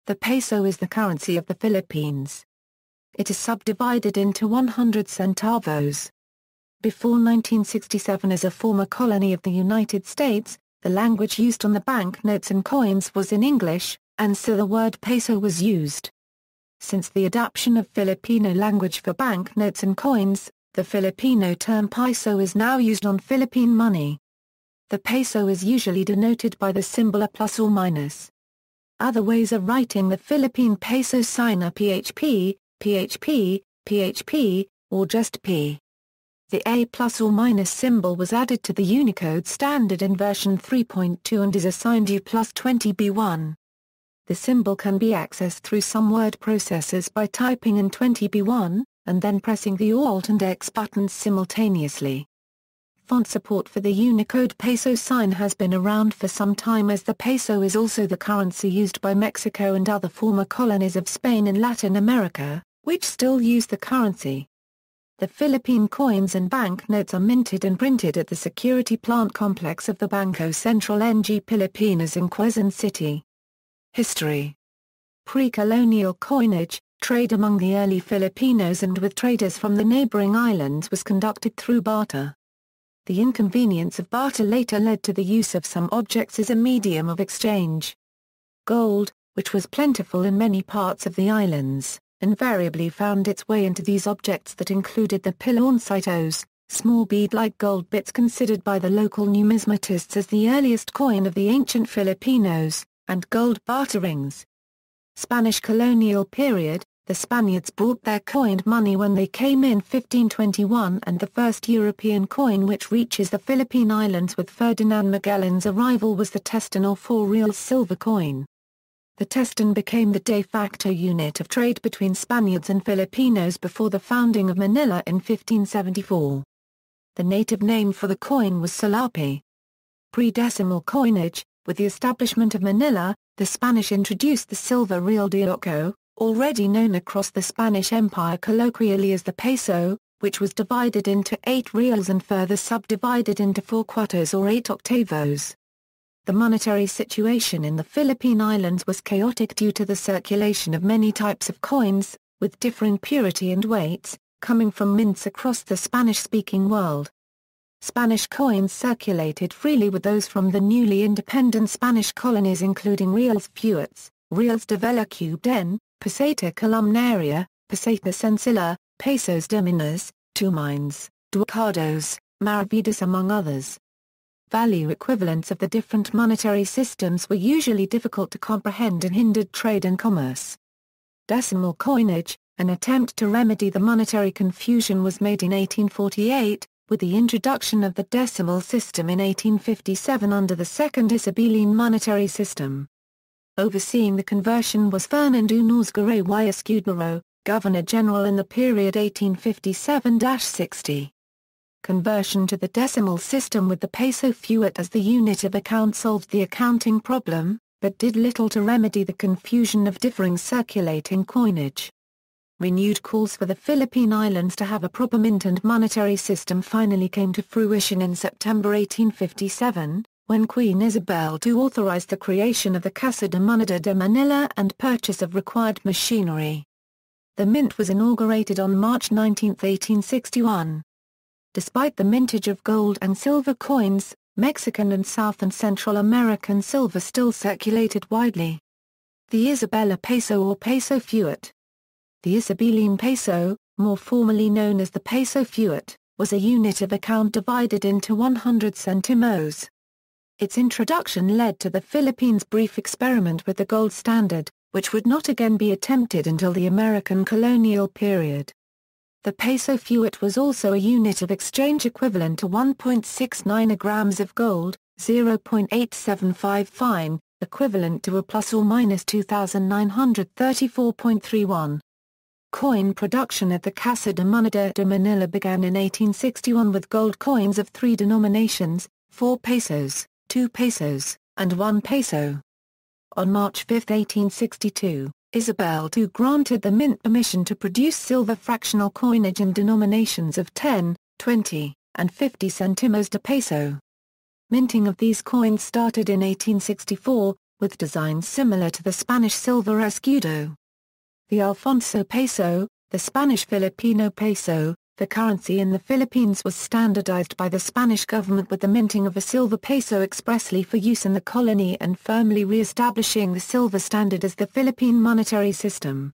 The peso is the currency of the Philippines. It is subdivided into 100 centavos. Before 1967, as a former colony of the United States, the language used on the banknotes and coins was in English, and so the word peso was used. Since the adaption of Filipino language for banknotes and coins, the Filipino term piso is now used on Philippine money. The peso is usually denoted by the symbol a plus or minus. Other ways of writing the Philippine peso sign are PHP, PHP, PHP, or just P. The A plus or minus symbol was added to the Unicode standard in version 3.2 and is assigned U plus 20B1. The symbol can be accessed through some word processors by typing in 20B1, and then pressing the Alt and X buttons simultaneously. Font support for the Unicode Peso sign has been around for some time, as the peso is also the currency used by Mexico and other former colonies of Spain in Latin America, which still use the currency. The Philippine coins and banknotes are minted and printed at the security plant complex of the Bangko Sentral ng Pilipinas in Quezon City. History. Pre-colonial coinage, trade among the early Filipinos and with traders from the neighboring islands was conducted through barter. The inconvenience of barter later led to the use of some objects as a medium of exchange. Gold, which was plentiful in many parts of the islands, invariably found its way into these objects that included the piloncitos, small bead-like gold bits considered by the local numismatists as the earliest coin of the ancient Filipinos, and gold barter rings. Spanish colonial period. The Spaniards brought their coined money when they came in 1521, and the first European coin which reaches the Philippine Islands with Ferdinand Magellan's arrival was the teston or 4 reals silver coin. The teston became the de facto unit of trade between Spaniards and Filipinos before the founding of Manila in 1574. The native name for the coin was salapi. Pre-decimal coinage. With the establishment of Manila, the Spanish introduced the silver real de ocho, already known across the Spanish Empire colloquially as the peso, which was divided into 8 reals and further subdivided into 4 cuartos or 8 octavos. The monetary situation in the Philippine Islands was chaotic due to the circulation of many types of coins, with differing purity and weights, coming from mints across the Spanish-speaking world. Spanish coins circulated freely with those from the newly independent Spanish colonies, including reals fuertes, reals de vela cubden, peseta columnaria, peseta sencilla, pesos dominas, tumines, ducados, maravedis, among others. Value equivalents of the different monetary systems were usually difficult to comprehend and hindered trade and commerce. Decimal coinage, an attempt to remedy the monetary confusion, was made in 1848, with the introduction of the decimal system in 1857 under the Second Isabelline monetary system. Overseeing the conversion was Fernando Norzagaray y Escudero, Governor-General in the period 1857-60. Conversion to the decimal system with the peso fuerte as the unit of account solved the accounting problem, but did little to remedy the confusion of differing circulating coinage. Renewed calls for the Philippine Islands to have a proper mint and monetary system finally came to fruition in September 1857, when Queen Isabel II authorized the creation of the Casa de Moneda de Manila and purchase of required machinery. The mint was inaugurated on March 19, 1861. Despite the mintage of gold and silver coins, Mexican and South and Central American silver still circulated widely. The Isabela peso or peso fuerte. The Isabelline peso, more formally known as the peso fuerte, was a unit of account divided into 100 centimos. Its introduction led to the Philippines' brief experiment with the gold standard, which would not again be attempted until the American colonial period. The peso fuerte was also a unit of exchange equivalent to 1.69 grams of gold, 0.875 fine, equivalent to a plus or minus 2,934.31. Coin production at the Casa de Moneda de Manila began in 1861 with gold coins of 3 denominations, 4 pesos, 2 pesos, and 1 peso. On March 5, 1862, Isabel II granted the mint permission to produce silver fractional coinage in denominations of 10, 20, and 50 centimos de peso. Minting of these coins started in 1864, with designs similar to the Spanish silver escudo. The Alfonso peso, the Spanish Filipino peso, the currency in the Philippines, was standardized by the Spanish government with the minting of a silver peso expressly for use in the colony and firmly re-establishing the silver standard as the Philippine monetary system.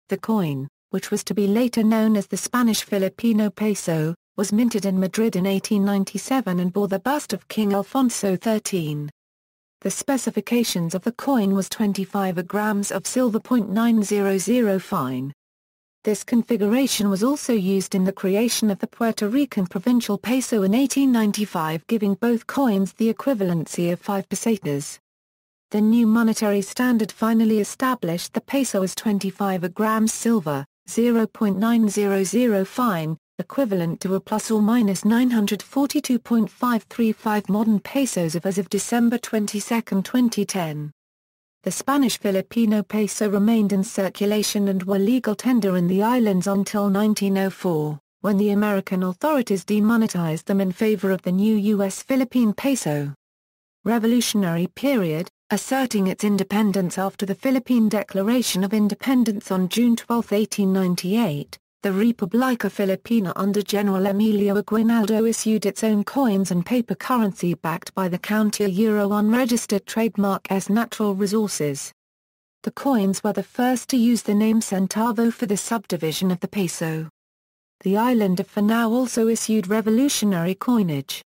The coin, which was to be later known as the Spanish Filipino peso, was minted in Madrid in 1897 and bore the bust of King Alfonso XIII. The specifications of the coin was 25 grams of silver, 0.900 fine. This configuration was also used in the creation of the Puerto Rican provincial peso in 1895, giving both coins the equivalency of 5 pesetas. The new monetary standard finally established the peso as 25 grams silver, 0.900 fine, equivalent to a plus or minus 942.535 modern pesos as of December 22, 2010. The Spanish Filipino peso remained in circulation and were legal tender in the islands until 1904, when the American authorities demonetized them in favor of the new U.S. Philippine peso. Revolutionary period, asserting its independence after the Philippine Declaration of Independence on June 12, 1898, the Republica Filipina under General Emilio Aguinaldo issued its own coins and paper currency backed by the counter-euro unregistered trademark as natural resources. The coins were the first to use the name centavo for the subdivision of the peso. The island of Funao also issued revolutionary coinage.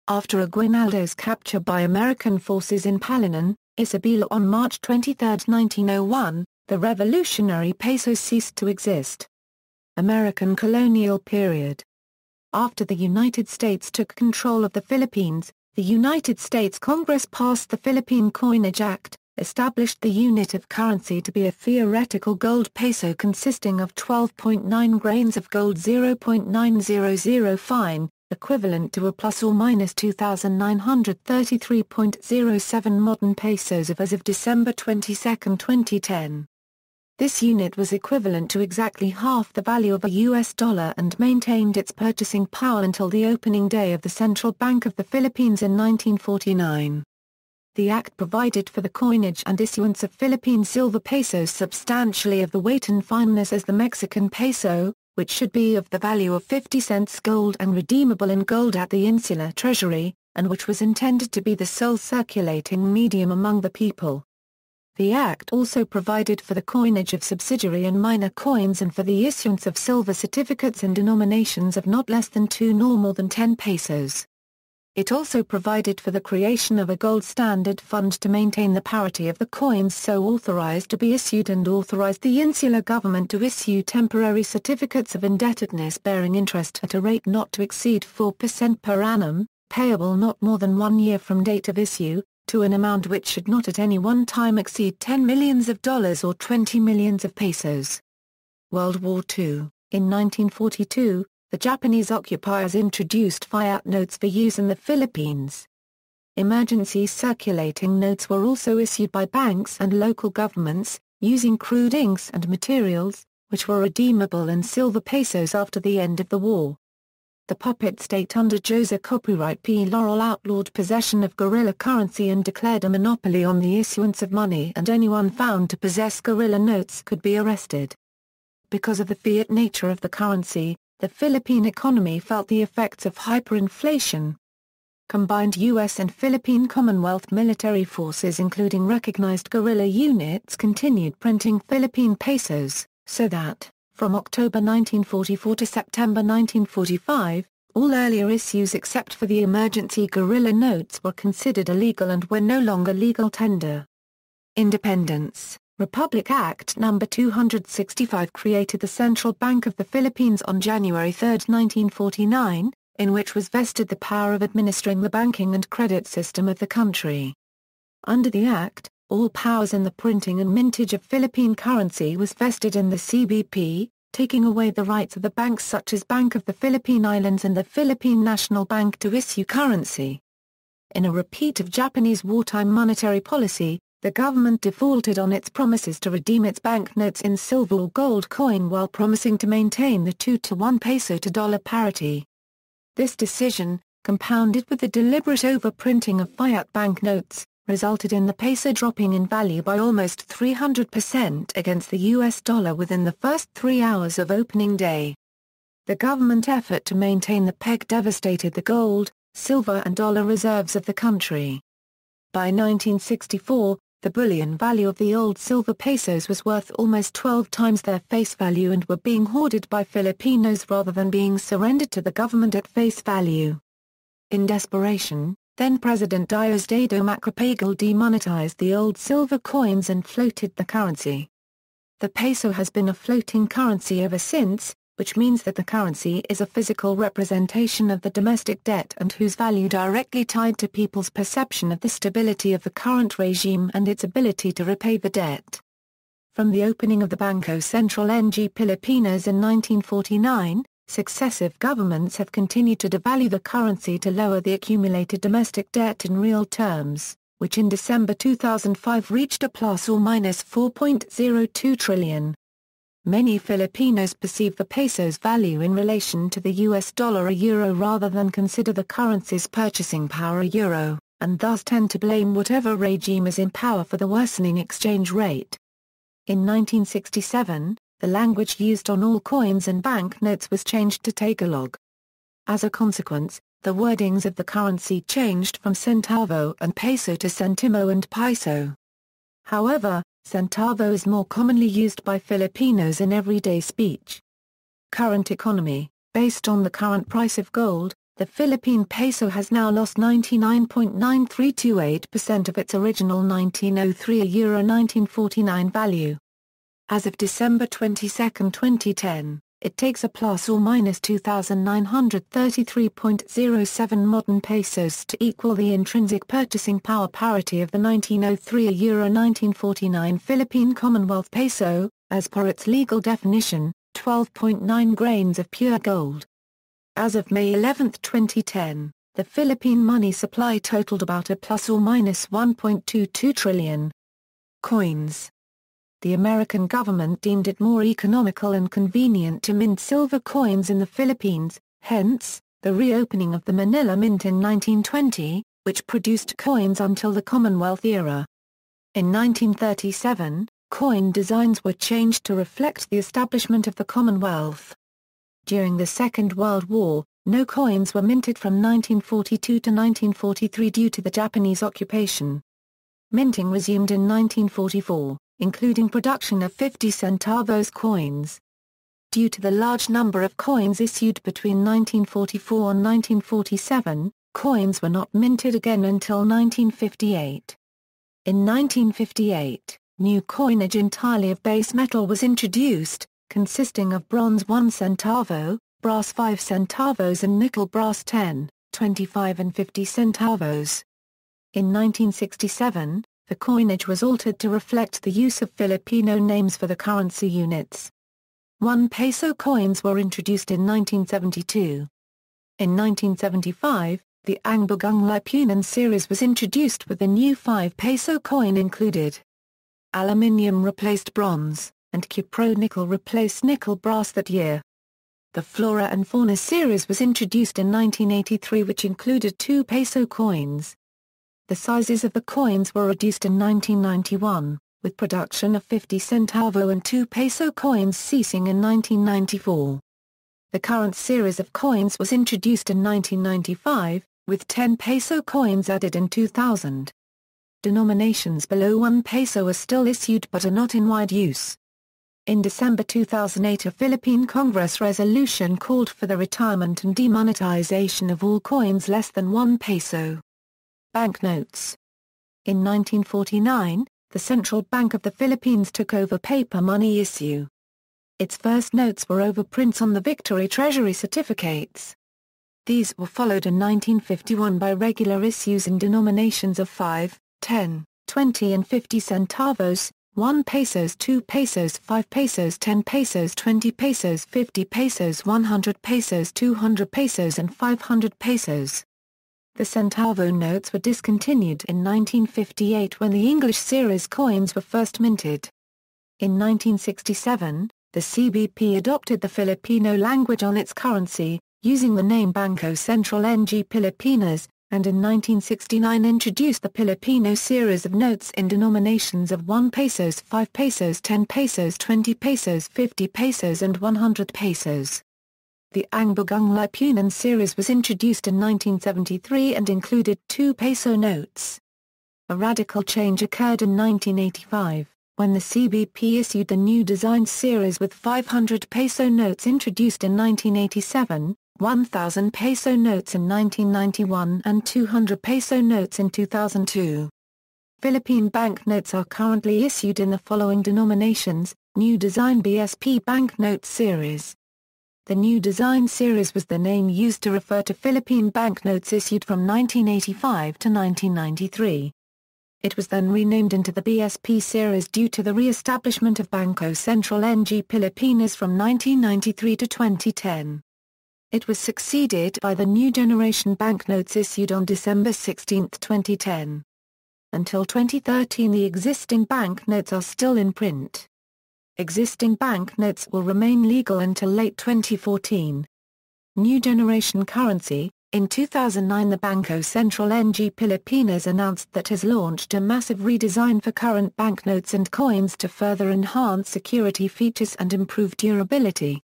After Aguinaldo's capture by American forces in Palanan, Isabela on March 23, 1901, the revolutionary peso ceased to exist. American colonial period. After the United States took control of the Philippines, the United States Congress passed the Philippine Coinage Act, established the unit of currency to be a theoretical gold peso consisting of 12.9 grains of gold, 0.900 fine, equivalent to a plus or minus 2,933.07 modern pesos as of December 22, 2010. This unit was equivalent to exactly half the value of a US dollar and maintained its purchasing power until the opening day of the Central Bank of the Philippines in 1949. The act provided for the coinage and issuance of Philippine silver pesos substantially of the weight and fineness as the Mexican peso, which should be of the value of 50 cents gold and redeemable in gold at the insular treasury, and which was intended to be the sole circulating medium among the people. The Act also provided for the coinage of subsidiary and minor coins and for the issuance of silver certificates in denominations of not less than 2 nor more than 10 pesos. It also provided for the creation of a gold standard fund to maintain the parity of the coins so authorized to be issued and authorized the insular government to issue temporary certificates of indebtedness bearing interest at a rate not to exceed 4% per annum, payable not more than 1 year from date of issue, to an amount which should not at any one time exceed $10 million or 20 million pesos. World War II. In 1942, the Japanese occupiers introduced fiat notes for use in the Philippines. Emergency circulating notes were also issued by banks and local governments, using crude inks and materials, which were redeemable in silver pesos after the end of the war. The puppet state under Jose Copyright P. Laurel outlawed possession of guerrilla currency and declared a monopoly on the issuance of money, and anyone found to possess guerrilla notes could be arrested. Because of the fiat nature of the currency, the Philippine economy felt the effects of hyperinflation. Combined U.S. and Philippine Commonwealth military forces including recognized guerrilla units continued printing Philippine pesos, so that, from October 1944 to September 1945, all earlier issues except for the emergency guerrilla notes were considered illegal and were no longer legal tender. Independence. Republic Act No. 265 created the Central Bank of the Philippines on January 3, 1949, in which was vested the power of administering the banking and credit system of the country. Under the Act, all powers in the printing and mintage of Philippine currency was vested in the CBP, taking away the rights of the banks such as Bank of the Philippine Islands and the Philippine National Bank to issue currency. In a repeat of Japanese wartime monetary policy, the government defaulted on its promises to redeem its banknotes in silver or gold coin while promising to maintain the 2-to-1 peso to dollar parity. This decision, compounded with the deliberate overprinting of fiat banknotes, resulted in the peso dropping in value by almost 300% against the US dollar within the first 3 hours of opening day. The government effort to maintain the peg devastated the gold, silver and dollar reserves of the country. By 1964, the bullion value of the old silver pesos was worth almost 12 times their face value and were being hoarded by Filipinos rather than being surrendered to the government at face value. In desperation, then-President Diosdado Macapagal demonetized the old silver coins and floated the currency. The peso has been a floating currency ever since, which means that the currency is a physical representation of the domestic debt and whose value directly tied to people's perception of the stability of the current regime and its ability to repay the debt. From the opening of the Bangko Sentral ng Pilipinas in 1949, successive governments have continued to devalue the currency to lower the accumulated domestic debt in real terms, which in December 2005 reached a plus or minus 4.02 trillion. Many Filipinos perceive the peso's value in relation to the US dollar or euro rather than consider the currency's purchasing power euro, and thus tend to blame whatever regime is in power for the worsening exchange rate. In 1967, the language used on all coins and banknotes was changed to Tagalog. As a consequence, the wordings of the currency changed from centavo and peso to sentimo and piso. However, centavo is more commonly used by Filipinos in everyday speech. Current economy: based on the current price of gold, the Philippine peso has now lost 99.9328% of its original 1903 euro 1949 value. As of December 22, 2010, it takes a plus or minus 2,933.07 modern pesos to equal the intrinsic purchasing power parity of the 1903 euro 1949 Philippine Commonwealth peso, as per its legal definition, 12.9 grains of pure gold. As of May 11, 2010, the Philippine money supply totaled about a plus or minus 1.22 trillion. Coins. The American government deemed it more economical and convenient to mint silver coins in the Philippines, hence, the reopening of the Manila Mint in 1920, which produced coins until the Commonwealth era. In 1937, coin designs were changed to reflect the establishment of the Commonwealth. During the Second World War, no coins were minted from 1942 to 1943 due to the Japanese occupation. Minting resumed in 1944. Including production of 50 centavos coins. Due to the large number of coins issued between 1944 and 1947, coins were not minted again until 1958. In 1958, new coinage entirely of base metal was introduced, consisting of bronze 1 centavo, brass 5 centavos and nickel brass 10, 25 and 50 centavos. In 1967, the coinage was altered to reflect the use of Filipino names for the currency units. One Peso coins were introduced in 1972. In 1975, the Ang Bagong Lipunan series was introduced with the new 5 Peso coin included. Aluminium replaced bronze, and Cupro nickel replaced nickel brass that year. The Flora and Fauna series was introduced in 1983, which included 2 Peso coins. The sizes of the coins were reduced in 1991, with production of 50 centavo and 2 peso coins ceasing in 1994. The current series of coins was introduced in 1995, with 10 peso coins added in 2000. Denominations below 1 peso are still issued but are not in wide use. In December 2008, a Philippine Congress resolution called for the retirement and demonetization of all coins less than 1 peso. Banknotes. In 1949, the Central Bank of the Philippines took over paper money issue. Its first notes were overprints on the Victory Treasury certificates. These were followed in 1951 by regular issues in denominations of 5, 10, 20 and 50 centavos, 1 pesos, 2 pesos, 5 pesos, 10 pesos, 20 pesos, 50 pesos, 100 pesos, 200 pesos and 500 pesos. The centavo notes were discontinued in 1958 when the English series coins were first minted. In 1967, the CBP adopted the Filipino language on its currency, using the name Bangko Sentral ng Pilipinas, and in 1969 introduced the Filipino series of notes in denominations of 1 pesos, 5 pesos, 10 pesos, 20 pesos, 50 pesos and 100 pesos. The Ang Bagong Lipunan series was introduced in 1973 and included 2 peso notes. A radical change occurred in 1985, when the CBP issued the new design series with 500 peso notes introduced in 1987, 1,000 peso notes in 1991 and 200 peso notes in 2002. Philippine banknotes are currently issued in the following denominations: New Design BSP Banknote Series. The New Design Series was the name used to refer to Philippine banknotes issued from 1985 to 1993. It was then renamed into the BSP series due to the re-establishment of Bangko Sentral ng Pilipinas from 1993 to 2010. It was succeeded by the New Generation banknotes issued on December 16, 2010. Until 2013 the existing banknotes are still in print. Existing banknotes will remain legal until late 2014. New Generation currency. In 2009 the Bangko Sentral ng Pilipinas announced that has launched a massive redesign for current banknotes and coins to further enhance security features and improve durability.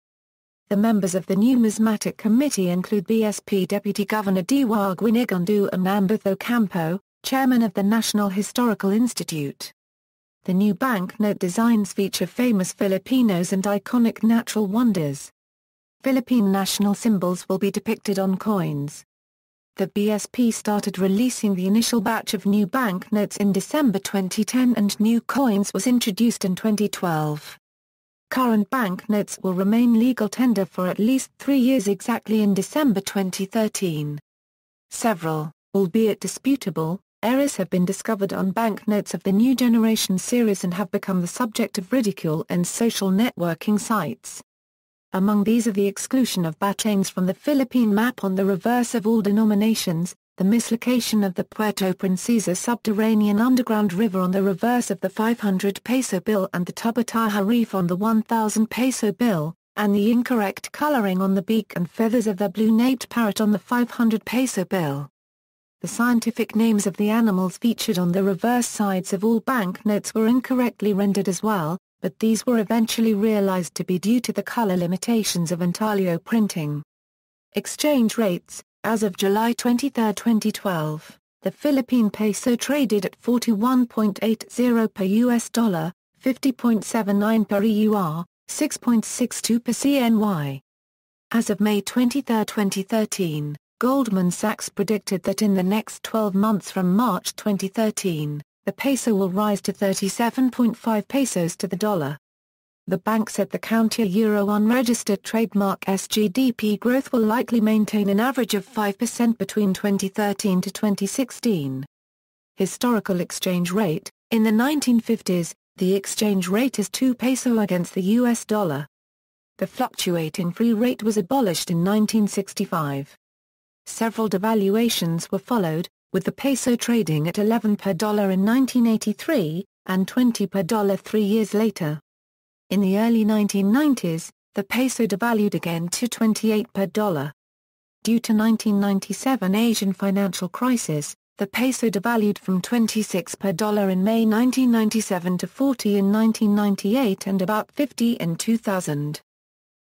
The members of the Numismatic Committee include BSP Deputy Governor Diwag Winigundu and Ambatho Campo, Chairman of the National Historical Institute. The new banknote designs feature famous Filipinos and iconic natural wonders. Philippine national symbols will be depicted on coins. The BSP started releasing the initial batch of new banknotes in December 2010 and new coins was introduced in 2012. Current banknotes will remain legal tender for at least 3 years exactly in December 2013. Several, albeit disputable, errors have been discovered on banknotes of the New Generation series and have become the subject of ridicule and social networking sites. Among these are the exclusion of bachanes from the Philippine map on the reverse of all denominations, the mislocation of the Puerto Princesa subterranean underground river on the reverse of the 500 peso bill and the Tubataha reef on the 1,000 peso bill, and the incorrect coloring on the beak and feathers of the blue-naped parrot on the 500 peso bill. The scientific names of the animals featured on the reverse sides of all banknotes were incorrectly rendered as well, but these were eventually realized to be due to the color limitations of intaglio printing. Exchange rates. As of July 23, 2012, the Philippine peso traded at 41.80 per US dollar, 50.79 per EUR, 6.62 per CNY. As of May 23, 2013, Goldman Sachs predicted that in the next 12 months from March 2013, the peso will rise to 37.5 pesos to the dollar. The bank said the counter-euro unregistered trademark SGDP growth will likely maintain an average of 5% between 2013 to 2016. Historical exchange rate. In the 1950s, the exchange rate is 2 peso against the US dollar. The fluctuating free rate was abolished in 1965. Several devaluations were followed, with the peso trading at 11 per dollar in 1983, and 20 per dollar 3 years later. In the early 1990s, the peso devalued again to 28 per dollar. Due to 1997 Asian financial crisis, the peso devalued from 26 per dollar in May 1997 to 40 in 1998 and about 50 in 2000.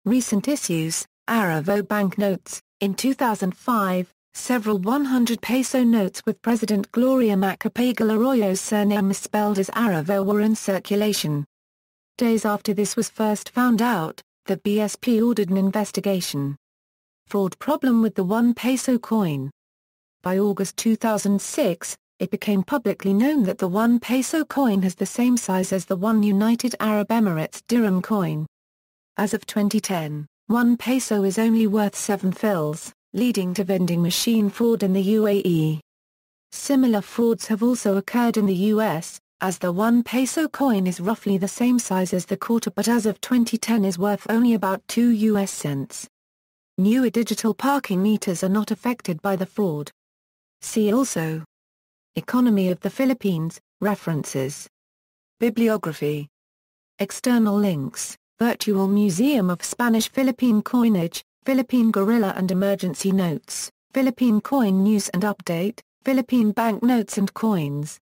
Recent issues. Aravo banknotes. In 2005, several 100 peso notes with President Gloria Macapagal Arroyo's surname misspelled as Aravo were in circulation. Days after this was first found out, the BSP ordered an investigation. Fraud problem with the One Peso coin. By August 2006, it became publicly known that the One Peso coin has the same size as the One United Arab Emirates dirham coin. As of 2010, 1 peso is only worth 7 fils, leading to vending machine fraud in the UAE. Similar frauds have also occurred in the US, as the 1 peso coin is roughly the same size as the quarter but as of 2010 is worth only about 2 US cents. Newer digital parking meters are not affected by the fraud. See also: Economy of the Philippines, references. Bibliography. External links: Virtual Museum of Spanish Philippine Coinage, Philippine Guerrilla and Emergency Notes. Philippine Coin News and Update, Philippine Banknotes and Coins.